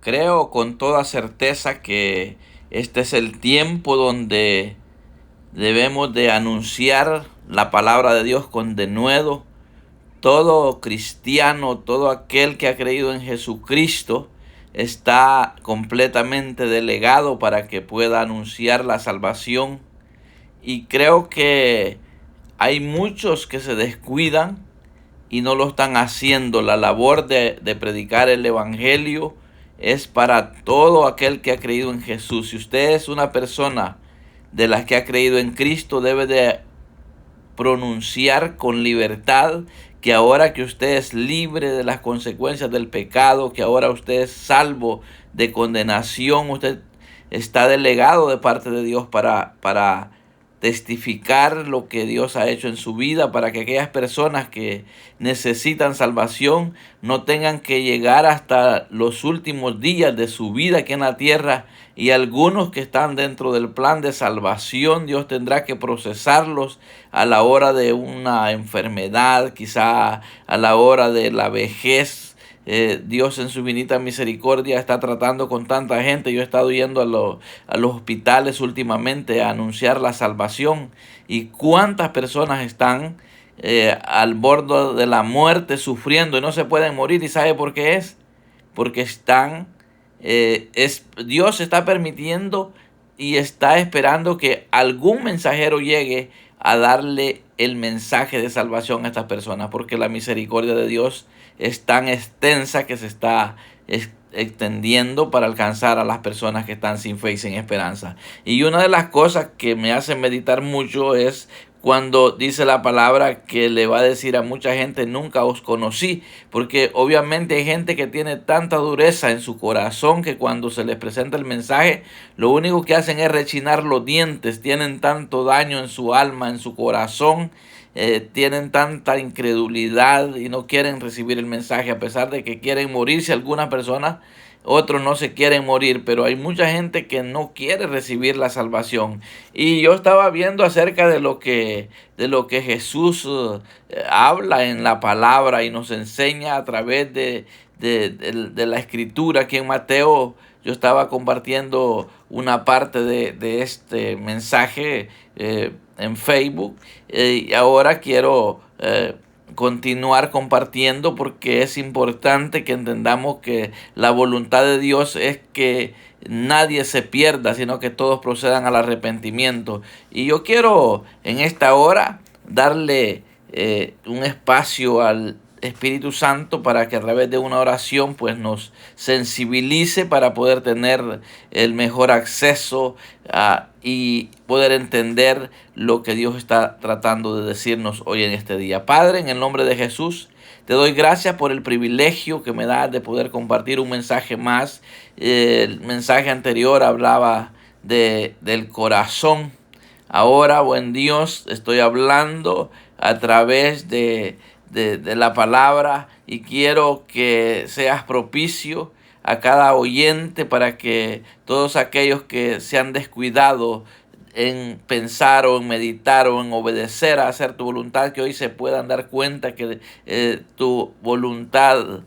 Creo con toda certeza que este es el tiempo donde debemos de anunciar la palabra de Dios con denuedo. Todo cristiano, todo aquel que ha creído en Jesucristo, está completamente delegado para que pueda anunciar la salvación. Y creo que hay muchos que se descuidan y no lo están haciendo. La labor de predicar el Evangelio es para todo aquel que ha creído en Jesús. Si usted es una persona de las que ha creído en Cristo, debe de pronunciar con libertad que ahora que usted es libre de las consecuencias del pecado, que ahora usted es salvo de condenación, usted está delegado de parte de Dios para testificar lo que Dios ha hecho en su vida, para que aquellas personas que necesitan salvación no tengan que llegar hasta los últimos días de su vida aquí en la tierra, y algunos que están dentro del plan de salvación, Dios tendrá que procesarlos a la hora de una enfermedad, quizá a la hora de la vejez. Dios en su infinita misericordia está tratando con tanta gente. Yo he estado yendo a los hospitales últimamente a anunciar la salvación, y cuántas personas están al borde de la muerte sufriendo y no se pueden morir. ¿Y sabe por qué es? Porque Dios está permitiendo y está esperando que algún mensajero llegue a darle el mensaje de salvación a estas personas, porque la misericordia de Dios es tan extensa que se está extendiendo para alcanzar a las personas que están sin fe y sin esperanza. Y una de las cosas que me hace meditar mucho es cuando dice la palabra que le va a decir a mucha gente: nunca os conocí, porque obviamente hay gente que tiene tanta dureza en su corazón que cuando se les presenta el mensaje, lo único que hacen es rechinar los dientes. Tienen tanto daño en su alma, en su corazón, tienen tanta incredulidad y no quieren recibir el mensaje, a pesar de que quieren morirse algunas personas. Otros no se quieren morir, pero hay mucha gente que no quiere recibir la salvación. Y yo estaba viendo acerca de lo que Jesús habla en la palabra y nos enseña a través de la escritura. Aquí en Mateo yo estaba compartiendo una parte de este mensaje en Facebook, y ahora quiero continuar compartiendo, porque es importante que entendamos que la voluntad de Dios es que nadie se pierda, sino que todos procedan al arrepentimiento. Y yo quiero en esta hora darle un espacio al Espíritu Santo para que a través de una oración pues nos sensibilice para poder tener el mejor acceso y poder entender lo que Dios está tratando de decirnos hoy en este día. Padre, en el nombre de Jesús, te doy gracias por el privilegio que me das de poder compartir un mensaje más. El mensaje anterior hablaba del corazón. Ahora, buen Dios, estoy hablando a través de la palabra, y quiero que seas propicio a cada oyente para que todos aquellos que se han descuidado en pensar o en meditar o en obedecer a hacer tu voluntad, que hoy se puedan dar cuenta que tu voluntad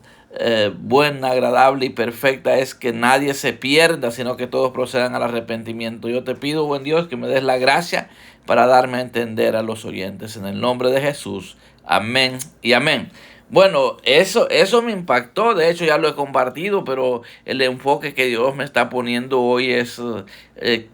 buena, agradable y perfecta es que nadie se pierda, sino que todos procedan al arrepentimiento. Yo te pido, buen Dios, que me des la gracia para darme a entender a los oyentes. En el nombre de Jesús. Amén y amén. Bueno, eso me impactó. De hecho, ya lo he compartido, pero el enfoque que Dios me está poniendo hoy es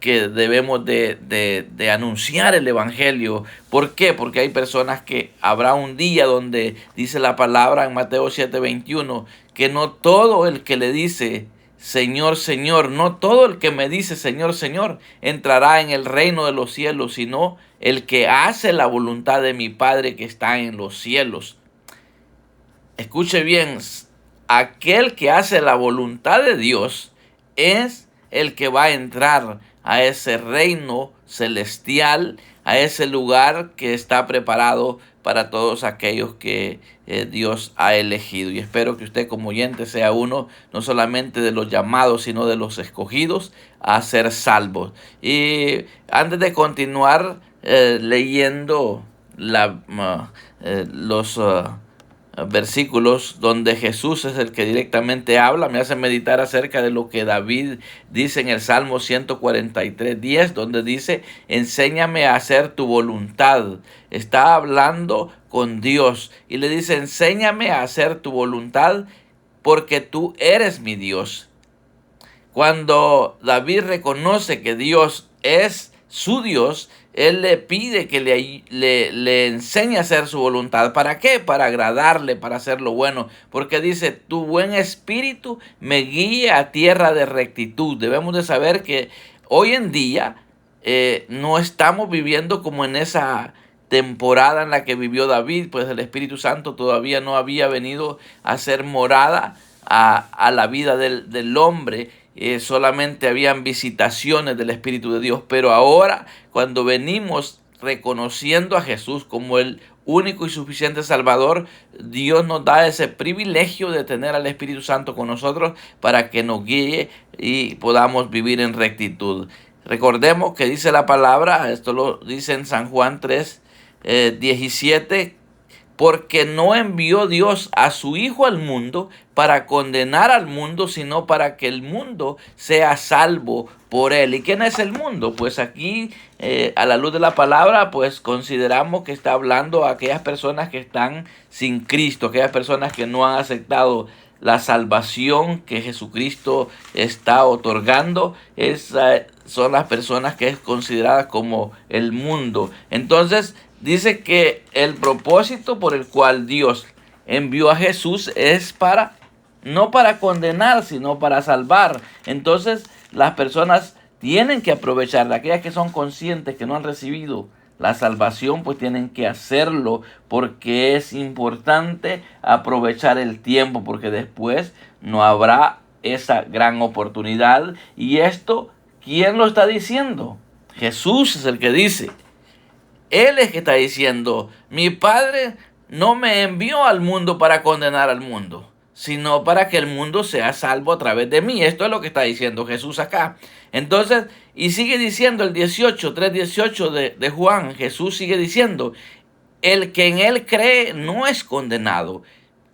que debemos de anunciar el Evangelio. ¿Por qué? Porque hay personas que habrá un día donde dice la palabra en Mateo 7:21, que no todo el que le dice Señor, Señor, no todo el que me dice Señor, Señor entrará en el reino de los cielos, sino el que hace la voluntad de mi Padre que está en los cielos. Escuche bien, aquel que hace la voluntad de Dios es el que va a entrar a ese reino celestial, a ese lugar que está preparado para todos aquellos que Dios ha elegido. Y espero que usted como oyente sea uno, no solamente de los llamados, sino de los escogidos a ser salvos. Y antes de continuar leyendo los versículos donde Jesús es el que directamente habla, me hace meditar acerca de lo que David dice en el Salmo 143:10, donde dice: enséñame a hacer tu voluntad. Está hablando con Dios y le dice: enséñame a hacer tu voluntad porque tú eres mi Dios. Cuando David reconoce que Dios es su Dios, él le pide que le enseñe a hacer su voluntad. ¿Para qué? Para agradarle, para hacer lo bueno. Porque dice: tu buen espíritu me guía a tierra de rectitud. Debemos de saber que hoy en día no estamos viviendo como en esa temporada en la que vivió David, pues el Espíritu Santo todavía no había venido a ser morada a la vida del hombre. Solamente habían visitaciones del Espíritu de Dios, pero ahora cuando venimos reconociendo a Jesús como el único y suficiente Salvador, Dios nos da ese privilegio de tener al Espíritu Santo con nosotros para que nos guíe y podamos vivir en rectitud. Recordemos que dice la palabra, esto lo dice en San Juan 3:17, porque no envió Dios a su Hijo al mundo para condenar al mundo, sino para que el mundo sea salvo por él. ¿Y quién es el mundo? Pues aquí, a la luz de la palabra, pues consideramos que está hablando a aquellas personas que están sin Cristo, aquellas personas que no han aceptado la salvación que Jesucristo está otorgando. Esas son las personas que es considerada como el mundo. Entonces, dice que el propósito por el cual Dios envió a Jesús es no para condenar, sino para salvar. Entonces, las personas tienen que aprovechar, aquellas que son conscientes que no han recibido la salvación, pues tienen que hacerlo, porque es importante aprovechar el tiempo, porque después no habrá esa gran oportunidad. Y esto, ¿quién lo está diciendo? Jesús es el que dice. Él es que está diciendo: mi Padre no me envió al mundo para condenar al mundo, sino para que el mundo sea salvo a través de mí. Esto es lo que está diciendo Jesús acá. Entonces, y sigue diciendo el 3:18 de Juan, Jesús sigue diciendo: el que en él cree no es condenado.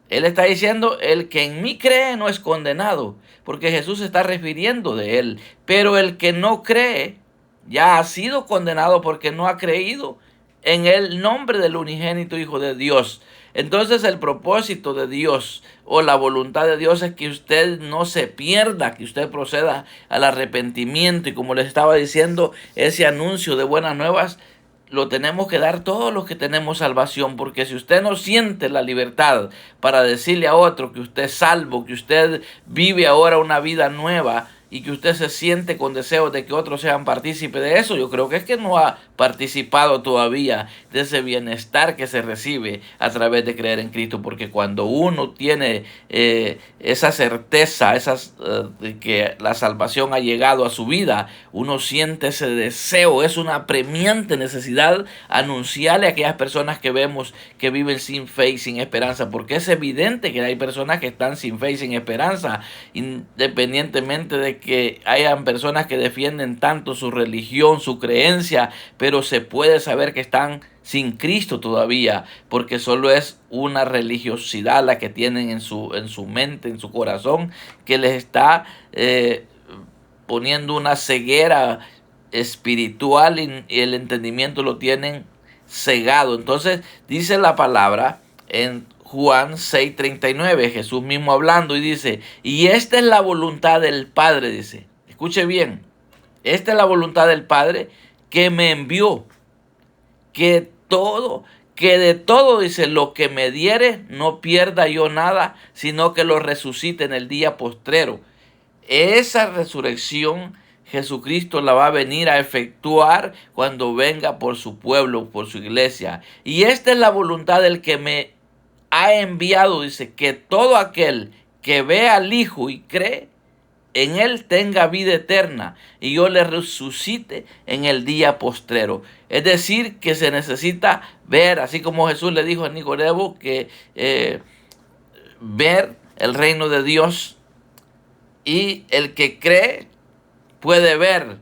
Él está diciendo: el que en mí cree no es condenado, porque Jesús se está refiriendo de él. Pero el que no cree ya ha sido condenado porque no ha creído en el nombre del unigénito Hijo de Dios. Entonces, el propósito de Dios o la voluntad de Dios es que usted no se pierda, que usted proceda al arrepentimiento. Y como les estaba diciendo, ese anuncio de buenas nuevas lo tenemos que dar todos los que tenemos salvación, porque si usted no siente la libertad para decirle a otro que usted es salvo, que usted vive ahora una vida nueva y que usted se siente con deseos de que otros sean partícipes de eso, yo creo que es que no ha participado todavía de ese bienestar que se recibe a través de creer en Cristo. Porque cuando uno tiene esa certeza, de que la salvación ha llegado a su vida, uno siente ese deseo, es una apremiante necesidad anunciarle a aquellas personas que vemos que viven sin fe y sin esperanza, porque es evidente que hay personas que están sin fe y sin esperanza, independientemente de que hayan personas que defienden tanto su religión, su creencia, pero se puede saber que están sin Cristo todavía, porque solo es una religiosidad la que tienen en su mente, en su corazón, que les está poniendo una ceguera espiritual, y el entendimiento lo tienen cegado. Entonces dice la palabra en Juan 6:39, Jesús mismo hablando, y dice: y esta es la voluntad del Padre, dice, escuche bien, esta es la voluntad del Padre, que me envió, que de todo, dice, lo que me diere, no pierda yo nada, sino que lo resucite en el día postrero. Esa resurrección Jesucristo la va a venir a efectuar cuando venga por su pueblo, por su iglesia. Y esta es la voluntad del que me ha enviado, dice, que todo aquel que ve al Hijo y cree en él tenga vida eterna, y yo le resucite en el día postrero. Es decir, que se necesita ver, así como Jesús le dijo a Nicodemo, que ver el reino de Dios, y el que cree puede ver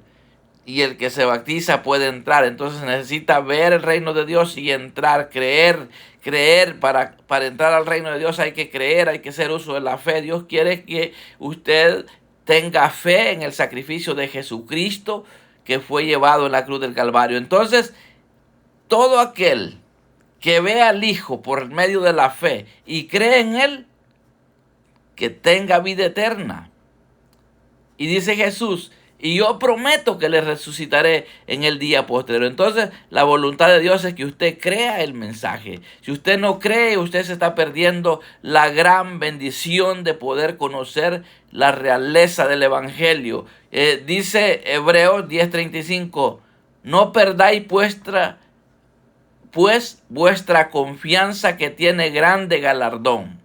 y el que se bautiza puede entrar. Entonces necesita ver el reino de Dios y entrar, creer. Para entrar al reino de Dios hay que creer, hay que hacer uso de la fe. Dios quiere que usted tenga fe en el sacrificio de Jesucristo que fue llevado en la cruz del Calvario. Entonces, todo aquel que ve al Hijo por medio de la fe y cree en Él, que tenga vida eterna. Y dice Jesús, y yo prometo que le resucitaré en el día posterior. Entonces, la voluntad de Dios es que usted crea el mensaje. Si usted no cree, usted se está perdiendo la gran bendición de poder conocer la realeza del Evangelio. Dice Hebreos 10:35, no perdáis vuestra confianza, que tiene grande galardón,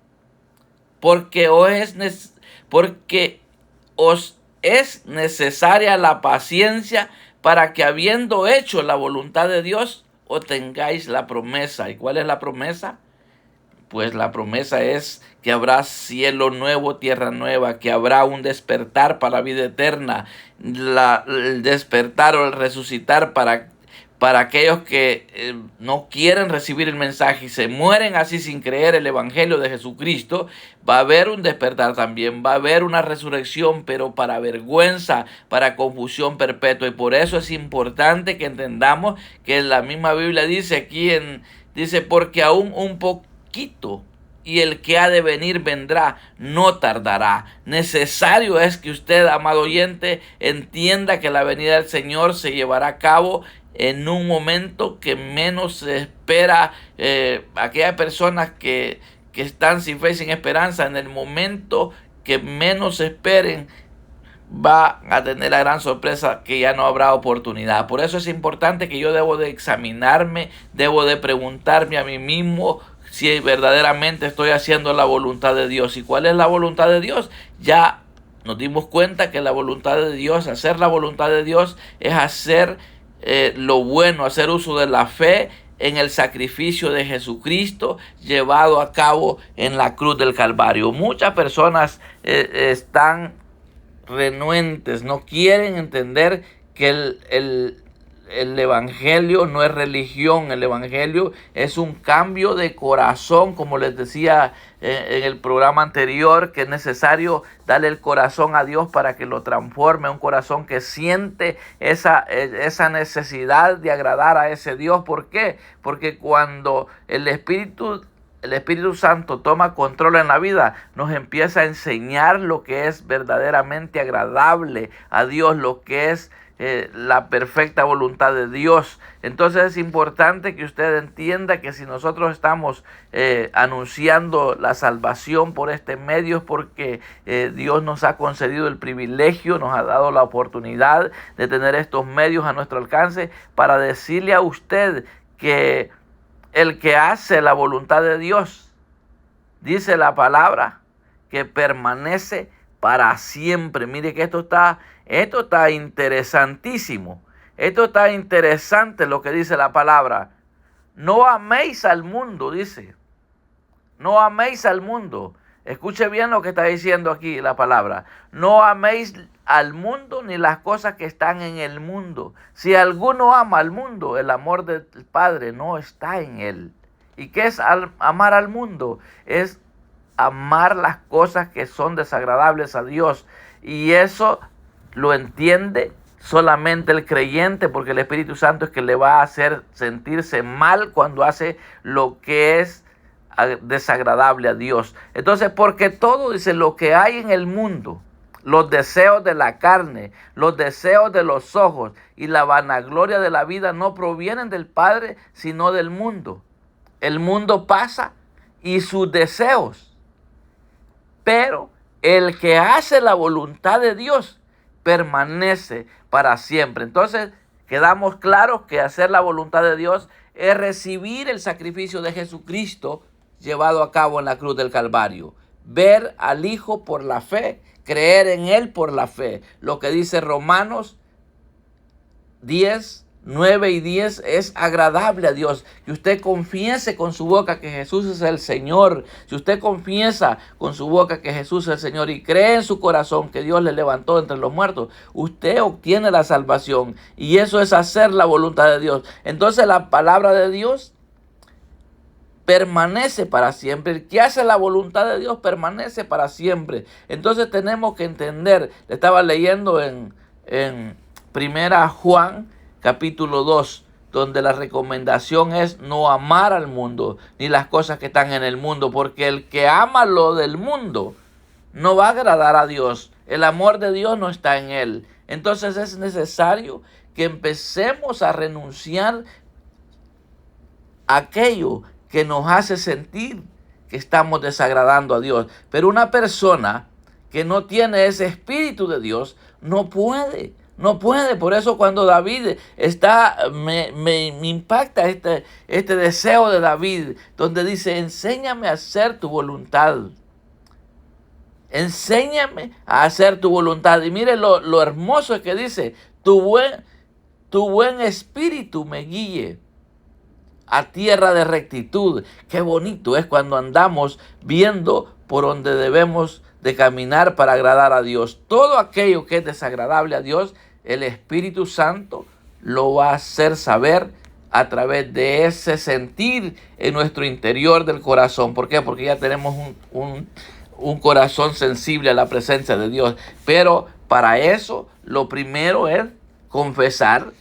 porque os es necesaria la paciencia, para que, habiendo hecho la voluntad de Dios, obtengáis la promesa. ¿Y cuál es la promesa? Pues la promesa es que habrá cielo nuevo, tierra nueva, que habrá un despertar para la vida eterna, el despertar o el resucitar para aquellos que no quieren recibir el mensaje y se mueren así sin creer el Evangelio de Jesucristo. Va a haber un despertar también, va a haber una resurrección, pero para vergüenza, para confusión perpetua. Y por eso es importante que entendamos que la misma Biblia dice aquí, dice, porque aún un poquito, y el que ha de venir vendrá, no tardará. Necesario es que usted, amado oyente, entienda que la venida del Señor se llevará a cabo en un momento que menos se espera. Aquellas personas que están sin fe y sin esperanza, en el momento que menos esperen, va a tener la gran sorpresa que ya no habrá oportunidad. Por eso es importante que yo debo de examinarme, debo de preguntarme a mí mismo si verdaderamente estoy haciendo la voluntad de Dios. ¿Y cuál es la voluntad de Dios? Ya nos dimos cuenta que la voluntad de Dios, hacer la voluntad de Dios, es hacer lo bueno, hacer uso de la fe en el sacrificio de Jesucristo llevado a cabo en la cruz del Calvario. Muchas personas están renuentes, no quieren entender que el Evangelio no es religión. El Evangelio es un cambio de corazón, como les decía en el programa anterior, que es necesario darle el corazón a Dios para que lo transforme, un corazón que siente esa necesidad de agradar a ese Dios. ¿Por qué? Porque cuando el Espíritu Santo toma control en la vida, nos empieza a enseñar lo que es verdaderamente agradable a Dios, lo que es la perfecta voluntad de Dios. Entonces es importante que usted entienda que si nosotros estamos anunciando la salvación por este medio, es porque Dios nos ha concedido el privilegio, nos ha dado la oportunidad de tener estos medios a nuestro alcance para decirle a usted que el que hace la voluntad de Dios, dice la palabra, que permanece para siempre. Mire que esto está interesantísimo. Esto está interesante lo que dice la palabra. No améis al mundo, dice. No améis al mundo. Escuche bien lo que está diciendo aquí la palabra. No améis al mundo ni las cosas que están en el mundo. Si alguno ama al mundo, el amor del Padre no está en él. ¿Y qué es amar al mundo? Es amar las cosas que son desagradables a Dios. Y eso lo entiende solamente el creyente, porque el Espíritu Santo es que le va a hacer sentirse mal cuando hace lo que es desagradable a Dios. Entonces, porque todo, dice, lo que hay en el mundo, los deseos de la carne, los deseos de los ojos y la vanagloria de la vida no provienen del Padre, sino del mundo. El mundo pasa y sus deseos, pero el que hace la voluntad de Dios permanece para siempre. Entonces, quedamos claros que hacer la voluntad de Dios es recibir el sacrificio de Jesucristo llevado a cabo en la cruz del Calvario. Ver al Hijo por la fe, creer en Él por la fe. Lo que dice Romanos 10, 9 y 10 es agradable a Dios. Que usted confiese con su boca que Jesús es el Señor. Si usted confiesa con su boca que Jesús es el Señor y cree en su corazón que Dios le levantó entre los muertos, usted obtiene la salvación. Y eso es hacer la voluntad de Dios. Entonces la palabra de Dios permanece para siempre. El que hace la voluntad de Dios permanece para siempre. Entonces tenemos que entender, le estaba leyendo en Primera Juan capítulo 2, donde la recomendación es no amar al mundo, ni las cosas que están en el mundo, porque el que ama lo del mundo no va a agradar a Dios. El amor de Dios no está en él. Entonces es necesario que empecemos a renunciar a aquello que nos hace sentir que estamos desagradando a Dios. Pero una persona que no tiene ese espíritu de Dios no puede. Por eso cuando David me impacta este deseo de David, donde dice, enséñame a hacer tu voluntad. Enséñame a hacer tu voluntad. Y mire lo hermoso que dice, tu buen espíritu me guíe a tierra de rectitud. Qué bonito es cuando andamos viendo por donde debemos de caminar para agradar a Dios. Todo aquello que es desagradable a Dios, el Espíritu Santo lo va a hacer saber a través de ese sentir en nuestro interior del corazón. ¿Por qué? Porque ya tenemos un corazón sensible a la presencia de Dios. Pero para eso, lo primero es confesar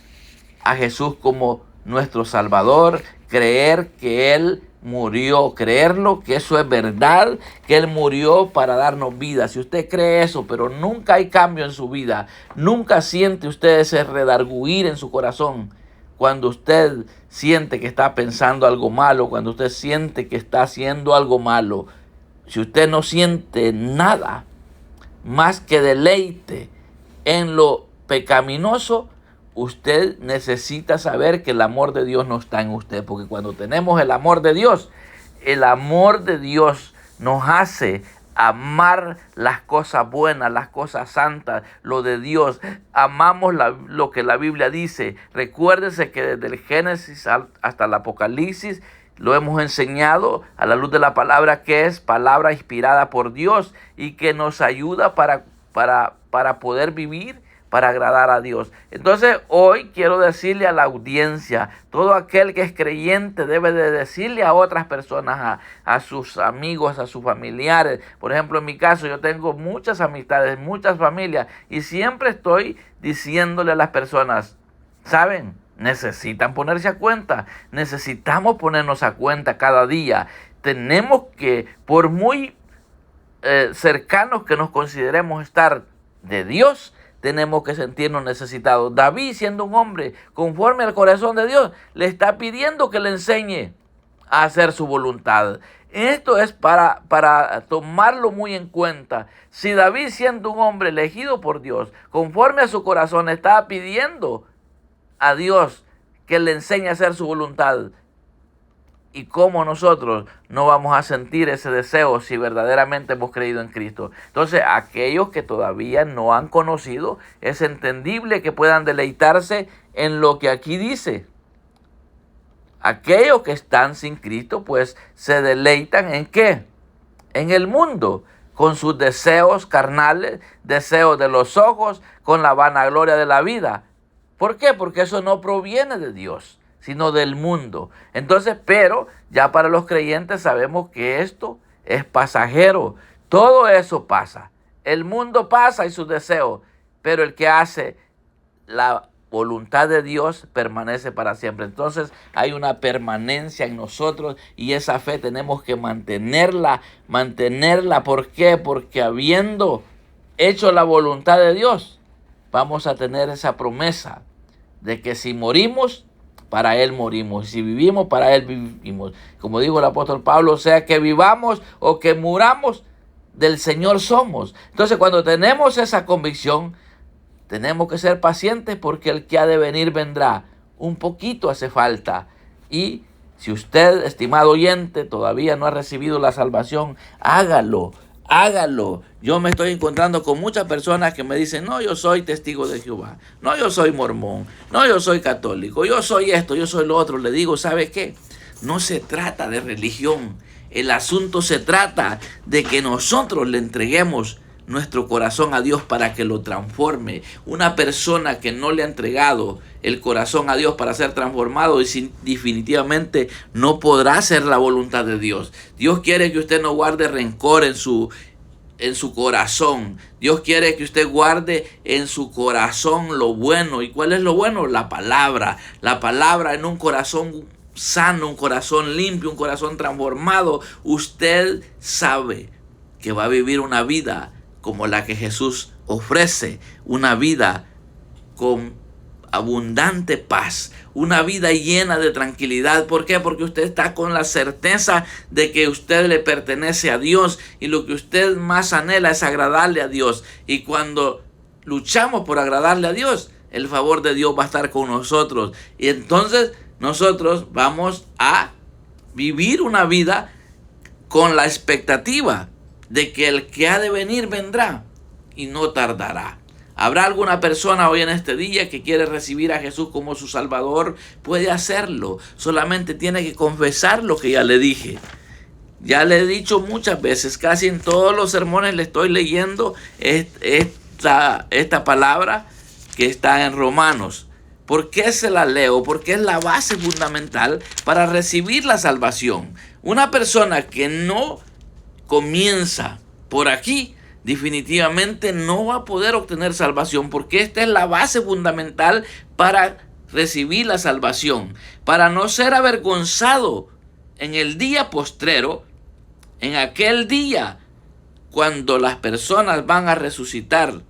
a Jesús como nuestro Salvador, creer que Él murió, creerlo, que eso es verdad, que Él murió para darnos vida. Si usted cree eso, pero nunca hay cambio en su vida, nunca siente usted ese redarguir en su corazón, cuando usted siente que está pensando algo malo, cuando usted siente que está haciendo algo malo, si usted no siente nada más que deleite en lo pecaminoso, usted necesita saber que el amor de Dios no está en usted, porque cuando tenemos el amor de Dios nos hace amar las cosas buenas, las cosas santas, lo de Dios. Amamos lo que la Biblia dice. Recuérdese que desde el Génesis hasta el Apocalipsis lo hemos enseñado a la luz de la palabra, que es palabra inspirada por Dios y que nos ayuda para poder vivir, para agradar a Dios. Entonces hoy quiero decirle a la audiencia, todo aquel que es creyente debe de decirle a otras personas, a sus amigos, a sus familiares. Por ejemplo, en mi caso, yo tengo muchas amistades, muchas familias, y siempre estoy diciéndole a las personas, ¿saben? Necesitan ponerse a cuenta, necesitamos ponernos a cuenta cada día. Tenemos que, por muy cercanos que nos consideremos estar de Dios, tenemos que sentirnos necesitados. David, siendo un hombre conforme al corazón de Dios, le está pidiendo que le enseñe a hacer su voluntad. Esto es para tomarlo muy en cuenta. Si David, siendo un hombre elegido por Dios, conforme a su corazón, está pidiendo a Dios que le enseñe a hacer su voluntad, ¿y cómo nosotros no vamos a sentir ese deseo si verdaderamente hemos creído en Cristo? Entonces, aquellos que todavía no han conocido, es entendible que puedan deleitarse en lo que aquí dice. Aquellos que están sin Cristo, pues se deleitan ¿en qué? En el mundo, con sus deseos carnales, deseos de los ojos, con la vanagloria de la vida. ¿Por qué? Porque eso no proviene de Dios, sino del mundo. Entonces, pero ya para los creyentes sabemos que esto es pasajero. Todo eso pasa. El mundo pasa y sus deseos, pero el que hace la voluntad de Dios permanece para siempre. Entonces hay una permanencia en nosotros y esa fe tenemos que mantenerla. ¿Por qué? Porque habiendo hecho la voluntad de Dios, vamos a tener esa promesa de que si morimos, para Él morimos. Si vivimos, para Él vivimos. Como dijo el apóstol Pablo, sea que vivamos o que muramos, del Señor somos. Entonces, cuando tenemos esa convicción, tenemos que ser pacientes porque el que ha de venir vendrá. Un poquito hace falta. Y si usted, estimado oyente, todavía no ha recibido la salvación, hágalo. hágalo. Yo me estoy encontrando con muchas personas que me dicen, no, yo soy testigo de Jehová, no, yo soy mormón, no, yo soy católico, yo soy esto, yo soy lo otro. Le digo, ¿sabe qué? No se trata de religión. El asunto se trata de que nosotros le entreguemos nuestro corazón a Dios para que lo transforme. Una persona que no le ha entregado el corazón a Dios para ser transformado definitivamente no podrá hacer la voluntad de Dios. Dios quiere que usted no guarde rencor en su corazón. Dios quiere que usted guarde en su corazón lo bueno. ¿Y cuál es lo bueno? La palabra. La palabra en un corazón sano, un corazón limpio, un corazón transformado. Usted sabe que va a vivir una vida como la que Jesús ofrece, una vida con abundante paz, una vida llena de tranquilidad. ¿Por qué? Porque usted está con la certeza de que usted le pertenece a Dios y lo que usted más anhela es agradarle a Dios. Y cuando luchamos por agradarle a Dios, el favor de Dios va a estar con nosotros. Y entonces nosotros vamos a vivir una vida con la expectativa de que el que ha de venir vendrá y no tardará. ¿Habrá alguna persona hoy en este día que quiere recibir a Jesús como su Salvador? Puede hacerlo. Solamente tiene que confesar lo que ya le dije. Ya le he dicho muchas veces, casi en todos los sermones le estoy leyendo esta palabra que está en Romanos. ¿Por qué se la leo? Porque es la base fundamental para recibir la salvación. Una persona que no comienza por aquí, definitivamente no va a poder obtener salvación, porque esta es la base fundamental para recibir la salvación, para no ser avergonzado en el día postrero, en aquel día cuando las personas van a resucitar.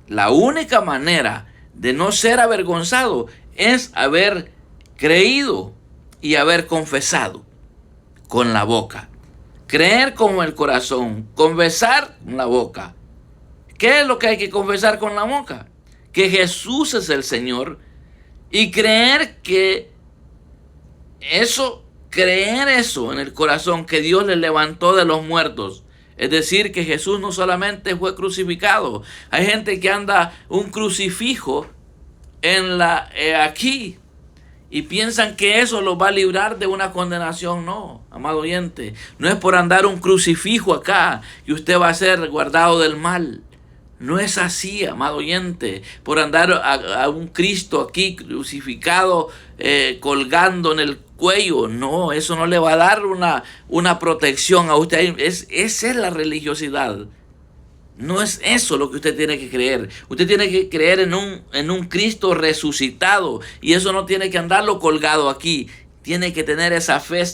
La única manera de no ser avergonzado es haber creído y haber confesado con la boca. Creer con el corazón, confesar con la boca. ¿Qué es lo que hay que confesar con la boca? Que Jesús es el Señor. Y creer eso en el corazón, que Dios le levantó de los muertos. Es decir, que Jesús no solamente fue crucificado. Hay gente que anda un crucifijo aquí y piensan que eso los va a librar de una condenación. No, amado oyente, no es por andar un crucifijo acá que usted va a ser guardado del mal. No es así, amado oyente, por andar a un Cristo aquí crucificado, colgando en el cuello. No, eso no le va a dar una protección a usted. Esa es la religiosidad. No es eso lo que usted tiene que creer. Usted tiene que creer en un Cristo resucitado. Y eso no tiene que andarlo colgado aquí. Tiene que tener esa fe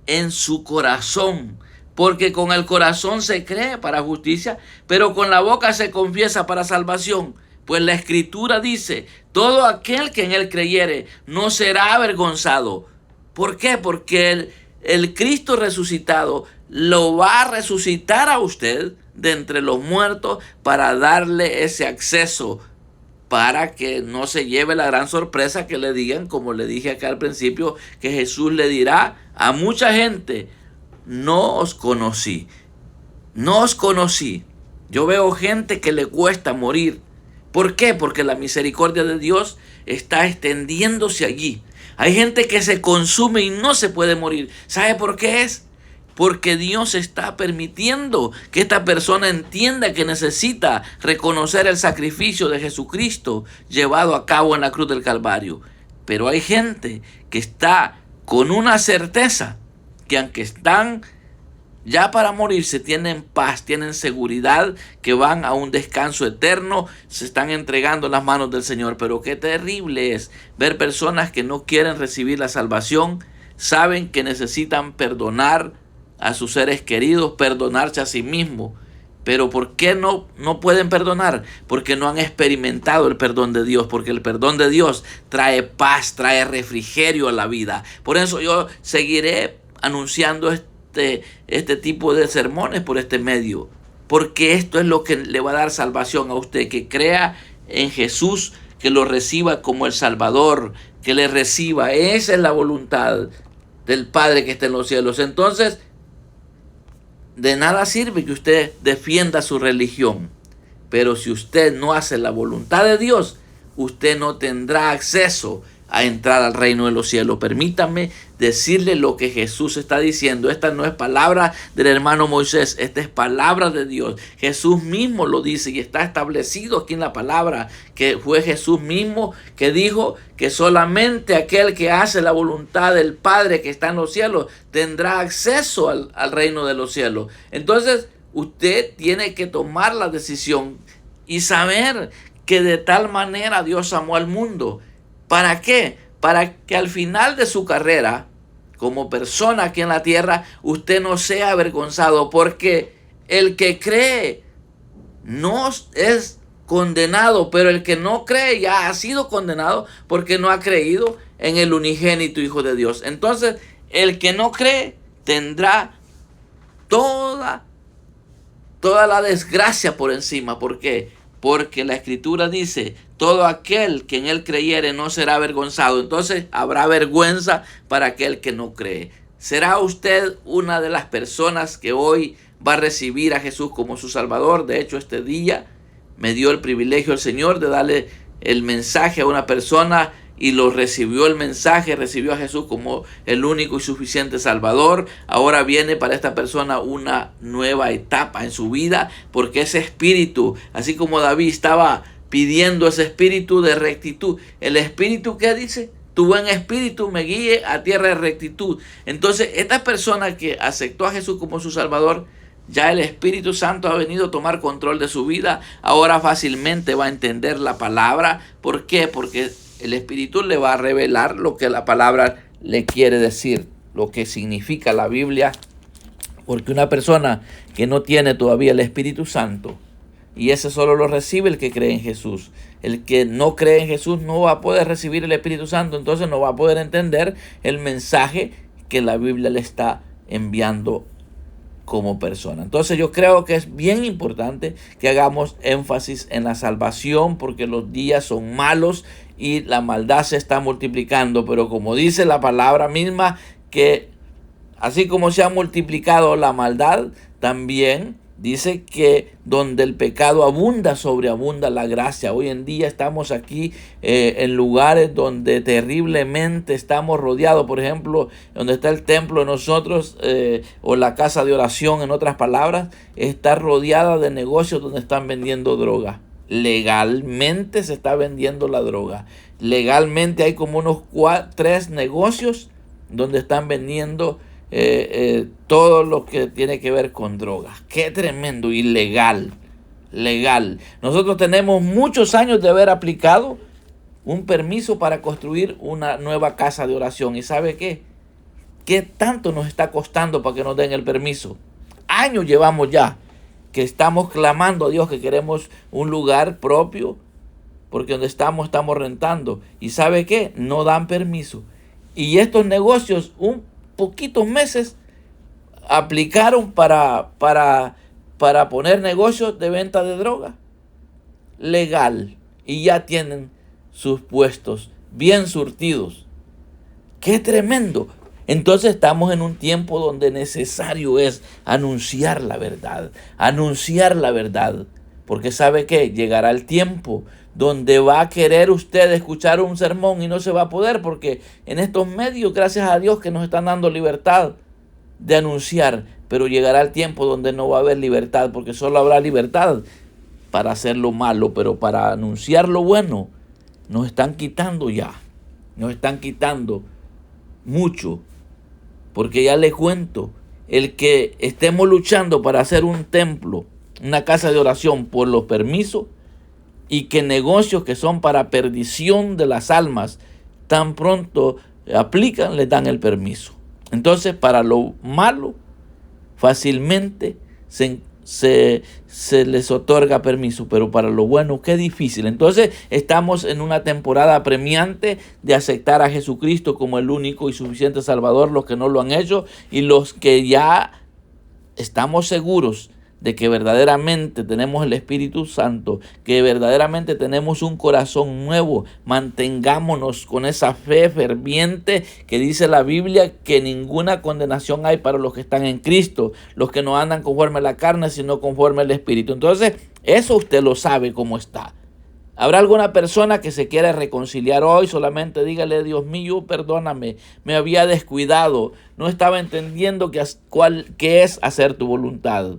en su corazón. Porque con el corazón se cree para justicia, pero con la boca se confiesa para salvación. Pues la Escritura dice, todo aquel que en él creyere no será avergonzado. ¿Por qué? Porque el Cristo resucitado lo va a resucitar a usted de entre los muertos para darle ese acceso, para que no se lleve la gran sorpresa que le digan, como le dije acá al principio, que Jesús le dirá a mucha gente: no os conocí, no os conocí. Yo veo gente que le cuesta morir. ¿Por qué? Porque la misericordia de Dios está extendiéndose allí. Hay gente que se consume y no se puede morir. ¿Sabe por qué es? Porque Dios está permitiendo que esta persona entienda que necesita reconocer el sacrificio de Jesucristo llevado a cabo en la cruz del Calvario. Pero hay gente que está con una certeza, que aunque están ya para morirse, tienen paz, tienen seguridad, que van a un descanso eterno, se están entregando en las manos del Señor. Pero qué terrible es ver personas que no quieren recibir la salvación, saben que necesitan perdonar a sus seres queridos, perdonarse a sí mismos. Pero ¿por qué no pueden perdonar? Porque no han experimentado el perdón de Dios, porque el perdón de Dios trae paz, trae refrigerio a la vida. Por eso yo seguiré anunciando este tipo de sermones por este medio, porque esto es lo que le va a dar salvación a usted, que crea en Jesús, que lo reciba como el Salvador, que le reciba. Esa es la voluntad del Padre que está en los cielos. Entonces, de nada sirve que usted defienda su religión, pero si usted no hace la voluntad de Dios, usted no tendrá acceso a entrar al reino de los cielos. Permítame decirle lo que Jesús está diciendo. Esta no es palabra del hermano Moisés, esta es palabra de Dios. Jesús mismo lo dice y está establecido aquí en la palabra, que fue Jesús mismo que dijo que solamente aquel que hace la voluntad del Padre que está en los cielos tendrá acceso al reino de los cielos. Entonces usted tiene que tomar la decisión y saber que de tal manera Dios amó al mundo. ¿Para qué? Para que al final de su carrera, como persona aquí en la tierra, usted no sea avergonzado, porque el que cree no es condenado, pero el que no cree ya ha sido condenado porque no ha creído en el unigénito Hijo de Dios. Entonces, el que no cree tendrá toda la desgracia por encima. ¿Por qué? Porque la Escritura dice, todo aquel que en él creyere no será avergonzado. Entonces habrá vergüenza para aquel que no cree. ¿Será usted una de las personas que hoy va a recibir a Jesús como su Salvador? De hecho, este día me dio el privilegio el Señor de darle el mensaje a una persona y lo recibió el mensaje, recibió a Jesús como el único y suficiente Salvador. Ahora viene para esta persona una nueva etapa en su vida, porque ese espíritu, así como David estaba pidiendo ese espíritu de rectitud, el espíritu que dice, tu buen espíritu me guíe a tierra de rectitud. Entonces, esta persona que aceptó a Jesús como su Salvador, ya el Espíritu Santo ha venido a tomar control de su vida. Ahora fácilmente va a entender la palabra. ¿Por qué? Porque el Espíritu le va a revelar lo que la palabra le quiere decir, lo que significa la Biblia. Porque una persona que no tiene todavía el Espíritu Santo, y ese solo lo recibe el que cree en Jesús. El que no cree en Jesús no va a poder recibir el Espíritu Santo, entonces no va a poder entender el mensaje que la Biblia le está enviando como persona. Entonces yo creo que es bien importante que hagamos énfasis en la salvación, porque los días son malos y la maldad se está multiplicando. Pero como dice la palabra misma, que así como se ha multiplicado la maldad, también dice que donde el pecado abunda, sobreabunda la gracia. Hoy en día estamos aquí en lugares donde terriblemente estamos rodeados. Por ejemplo, donde está el templo de nosotros, o la casa de oración, en otras palabras, está rodeada de negocios donde están vendiendo droga. Legalmente se está vendiendo la droga. Legalmente hay como unos 3 negocios donde están vendiendo todo lo que tiene que ver con drogas. Qué tremendo, ilegal, legal. Nosotros tenemos muchos años de haber aplicado un permiso para construir una nueva casa de oración. ¿Y sabe qué? ¿Qué tanto nos está costando para que nos den el permiso? Años llevamos ya que estamos clamando a Dios que queremos un lugar propio, porque donde estamos rentando. ¿Y sabe qué? No dan permiso. Y estos negocios, poquitos meses, aplicaron para poner negocios de venta de droga legal, y ya tienen sus puestos bien surtidos. ¡Qué tremendo! Entonces estamos en un tiempo donde necesario es anunciar la verdad, porque ¿sabe qué? Llegará el tiempo donde va a querer usted escuchar un sermón y no se va a poder, porque en estos medios, gracias a Dios que nos están dando libertad de anunciar, pero llegará el tiempo donde no va a haber libertad, porque solo habrá libertad para hacer lo malo, pero para anunciar lo bueno nos están quitando mucho, porque ya les cuento, el que estemos luchando para hacer un templo, una casa de oración por los permisos, y que negocios que son para perdición de las almas tan pronto aplican, les dan el permiso. Entonces, para lo malo fácilmente se les otorga permiso, pero para lo bueno, qué difícil. Entonces estamos en una temporada apremiante de aceptar a Jesucristo como el único y suficiente Salvador, los que no lo han hecho, y los que ya estamos seguros de que verdaderamente tenemos el Espíritu Santo, que verdaderamente tenemos un corazón nuevo. Mantengámonos con esa fe ferviente que dice la Biblia que ninguna condenación hay para los que están en Cristo, los que no andan conforme a la carne, sino conforme al Espíritu. Entonces, eso usted lo sabe cómo está. ¿Habrá alguna persona que se quiera reconciliar hoy? Solamente dígale: Dios mío, perdóname, me había descuidado, no estaba entendiendo qué es hacer tu voluntad.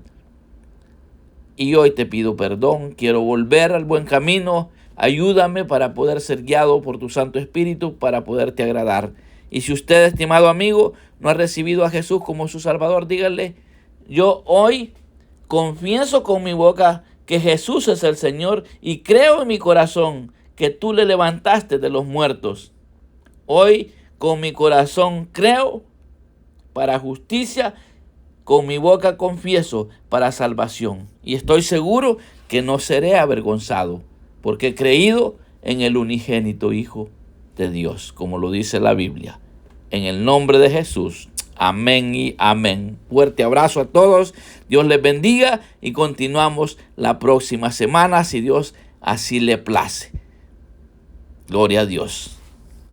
Y hoy te pido perdón, quiero volver al buen camino, ayúdame para poder ser guiado por tu Santo Espíritu, para poderte agradar. Y si usted, estimado amigo, no ha recibido a Jesús como su Salvador, dígale: yo hoy confieso con mi boca que Jesús es el Señor y creo en mi corazón que tú le levantaste de los muertos. Hoy con mi corazón creo para justicia, con mi boca confieso para salvación. Y estoy seguro que no seré avergonzado, porque he creído en el unigénito Hijo de Dios, como lo dice la Biblia. En el nombre de Jesús. Amén y amén. Fuerte abrazo a todos. Dios les bendiga y continuamos la próxima semana, si Dios así le place. Gloria a Dios.